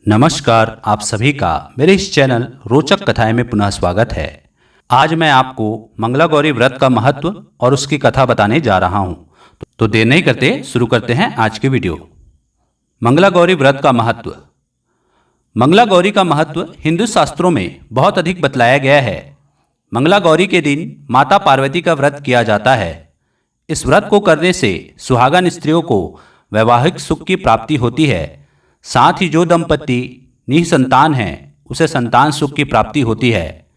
नमस्कार, आप सभी का मेरे इस चैनल रोचक कथाएं में पुनः स्वागत है। आज मैं आपको मंगला गौरी व्रत का महत्व और उसकी कथा बताने जा रहा हूं। तो देर नहीं करते शुरू करते हैं आज की वीडियो। मंगला गौरी व्रत का महत्व। मंगला गौरी का महत्व हिंदू शास्त्रों में बहुत अधिक बतलाया गया है। मंगला गौरी के दिन माता पार्वती का व्रत किया जाता है। इस व्रत को करने से सुहागन स्त्रियों को वैवाहिक सुख की प्राप्ति होती है। साथ ही जो दंपति निसंतान हैं उसे संतान सुख की प्राप्ति होती है।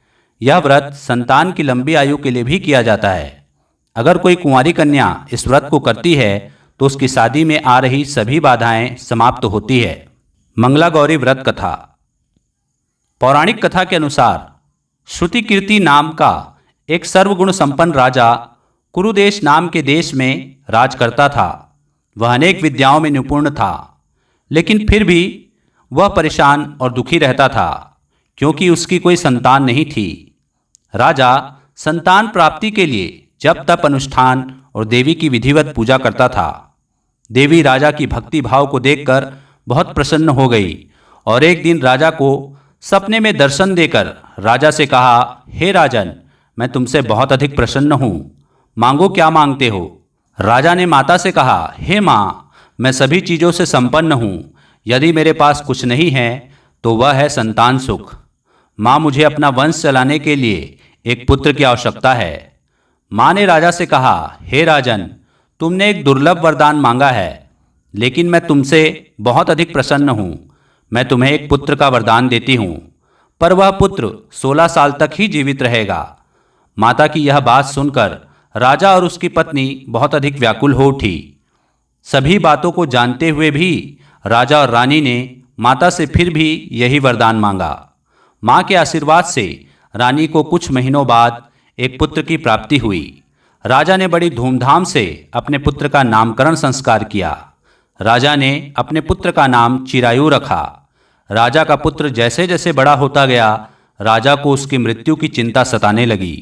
यह व्रत संतान की लंबी आयु के लिए भी किया जाता है। अगर कोई कुंवारी कन्या इस व्रत को करती है तो उसकी शादी में आ रही सभी बाधाएं समाप्त होती है। मंगला गौरी व्रत कथा। पौराणिक कथा के अनुसार श्रुतिकीर्ति नाम का एक सर्वगुण संपन्न राजा कुरुदेश नाम के देश में राज करता था। वह अनेक विद्याओं में निपुण था, लेकिन फिर भी वह परेशान और दुखी रहता था क्योंकि उसकी कोई संतान नहीं थी। राजा संतान प्राप्ति के लिए जप तप अनुष्ठान और देवी की विधिवत पूजा करता था। देवी राजा की भक्ति भाव को देखकर बहुत प्रसन्न हो गई और एक दिन राजा को सपने में दर्शन देकर राजा से कहा, हे राजन, मैं तुमसे बहुत अधिक प्रसन्न हूँ, मांगो क्या मांगते हो। राजा ने माता से कहा, हे माँ, मैं सभी चीज़ों से संपन्न हूँ। यदि मेरे पास कुछ नहीं है तो वह है संतान सुख। माँ, मुझे अपना वंश चलाने के लिए एक पुत्र की आवश्यकता है। माँ ने राजा से कहा, हे राजन, तुमने एक दुर्लभ वरदान मांगा है, लेकिन मैं तुमसे बहुत अधिक प्रसन्न हूँ। मैं तुम्हें एक पुत्र का वरदान देती हूँ, पर वह पुत्र 16 साल तक ही जीवित रहेगा। माता की यह बात सुनकर राजा और उसकी पत्नी बहुत अधिक व्याकुल हो उठी। सभी बातों को जानते हुए भी राजा और रानी ने माता से फिर भी यही वरदान मांगा। माँ के आशीर्वाद से रानी को कुछ महीनों बाद एक पुत्र की प्राप्ति हुई। राजा ने बड़ी धूमधाम से अपने पुत्र का नामकरण संस्कार किया। राजा ने अपने पुत्र का नाम चिरायु रखा। राजा का पुत्र जैसे जैसे बड़ा होता गया, राजा को उसकी मृत्यु की चिंता सताने लगी।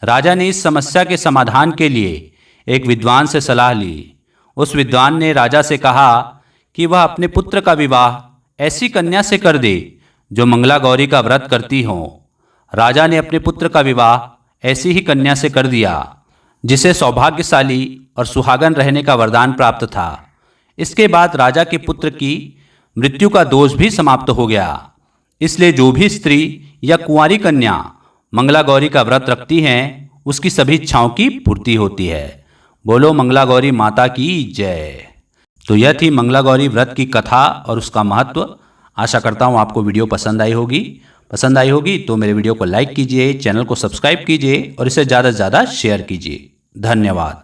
राजा ने इस समस्या के समाधान के लिए एक विद्वान से सलाह ली। उस विद्वान ने राजा से कहा कि वह अपने पुत्र का विवाह ऐसी कन्या से कर दे जो मंगला गौरी का व्रत करती हो। राजा ने अपने पुत्र का विवाह ऐसी ही कन्या से कर दिया जिसे सौभाग्यशाली और सुहागन रहने का वरदान प्राप्त था। इसके बाद राजा के पुत्र की मृत्यु का दोष भी समाप्त हो गया। इसलिए जो भी स्त्री या कुंवारी कन्या मंगला गौरी का व्रत रखती हैं उसकी सभी इच्छाओं की पूर्ति होती है। बोलो मंगला गौरी माता की जय। तो यह थी मंगला गौरी व्रत की कथा और उसका महत्व। आशा करता हूँ आपको वीडियो पसंद आई होगी तो मेरे वीडियो को लाइक कीजिए, चैनल को सब्सक्राइब कीजिए और इसे ज़्यादा से ज़्यादा शेयर कीजिए। धन्यवाद।